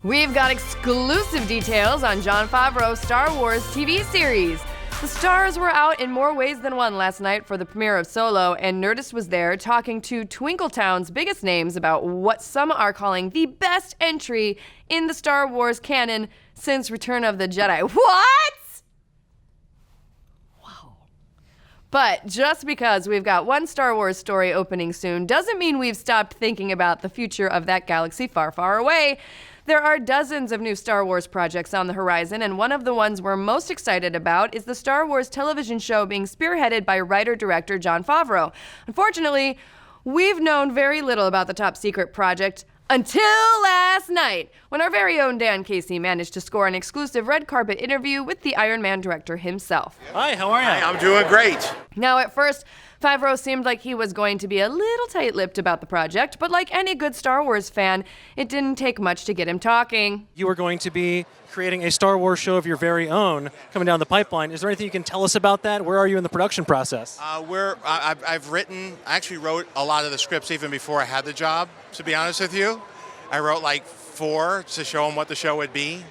We've got exclusive details on Jon Favreau's Star Wars TV series. The stars were out in more ways than one last night for the premiere of Solo, and Nerdist was there talking to Twinkletown's biggest names about what some are calling the best entry in the Star Wars canon since Return of the Jedi. What? Wow. But just because we've got one Star Wars story opening soon doesn't mean we've stopped thinking about the future of that galaxy far, far away. There are dozens of new Star Wars projects on the horizon, and one of the ones we're most excited about is the Star Wars television show being spearheaded by writer-director Jon Favreau. Unfortunately, we've known very little about the top secret project until last night, when our very own Dan Casey managed to score an exclusive red carpet interview with the Iron Man director himself. Hi, how are you? Hi, I'm doing great. Now, at first, Favreau seemed like he was going to be a little tight-lipped about the project, but like any good Star Wars fan, it didn't take much to get him talking. You are going to be creating a Star Wars show of your very own coming down the pipeline. Is there anything you can tell us about that? Where are you in the production process? I actually wrote a lot of the scripts even before I had the job, to be honest with you. I wrote like 4 to show them what the show would be.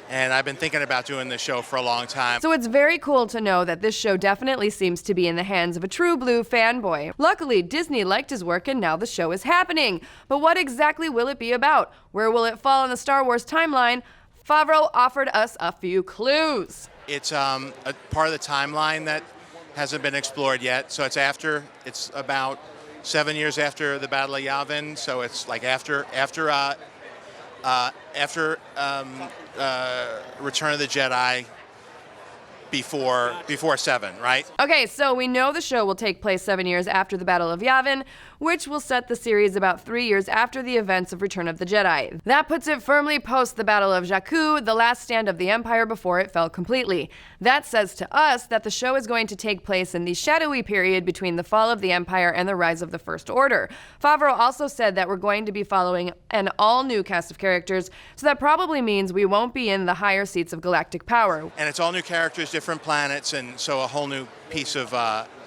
And I've been thinking about doing this show for a long time. So it's very cool to know that this show definitely seems to be in the hands of a true blue fanboy. Luckily, Disney liked his work and now the show is happening. But what exactly will it be about? Where will it fall in the Star Wars timeline? Favreau offered us a few clues. It's a part of the timeline that hasn't been explored yet. So it's about 7 years after the Battle of Yavin. So it's like after Return of the Jedi, before 7, right? Okay, so we know the show will take place 7 years after the Battle of Yavin, which will set the series about 3 years after the events of Return of the Jedi. That puts it firmly post the Battle of Jakku, the last stand of the Empire before it fell completely. That says to us that the show is going to take place in the shadowy period between the fall of the Empire and the rise of the First Order. Favreau also said that we're going to be following an all-new cast of characters, so that probably means we won't be in the higher seats of galactic power. And it's all new characters, different planets, and so a whole new piece of,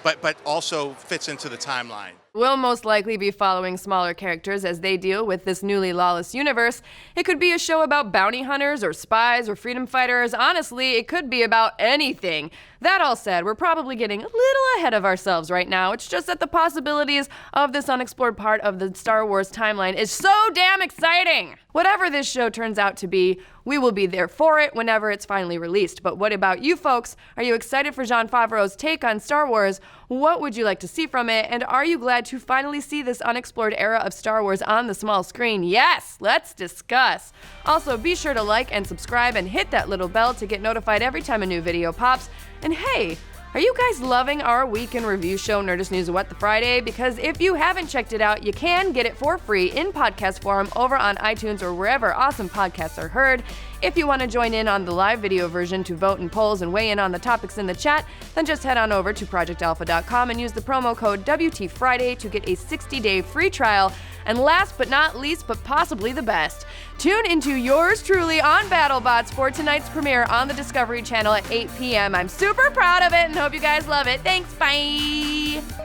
but also fits into the timeline. We'll most likely be following smaller characters as they deal with this newly lawless universe. It could be a show about bounty hunters or spies or freedom fighters. Honestly, it could be about anything. That all said, we're probably getting a little ahead of ourselves right now. It's just that the possibilities of this unexplored part of the Star Wars timeline is so damn exciting. Whatever this show turns out to be, we will be there for it whenever it's finally released. But what about you folks? Are you excited for Jon Favreau's take on Star Wars? What would you like to see from it? And are you glad to finally see this unexplored era of Star Wars on the small screen? Yes, let's discuss. Also, be sure to like and subscribe and hit that little bell to get notified every time a new video pops. And hey, are you guys loving our week in review show, Nerdist News What the Friday? Because if you haven't checked it out, you can get it for free in podcast form over on iTunes or wherever awesome podcasts are heard. If you want to join in on the live video version to vote in polls and weigh in on the topics in the chat, then just head on over to projectalpha.com and use the promo code WTFriday to get a 60-day free trial. And last but not least, but possibly the best, tune into yours truly on BattleBots for tonight's premiere on the Discovery Channel at 8 p.m. I'm super proud of it and hope you guys love it. Thanks, bye!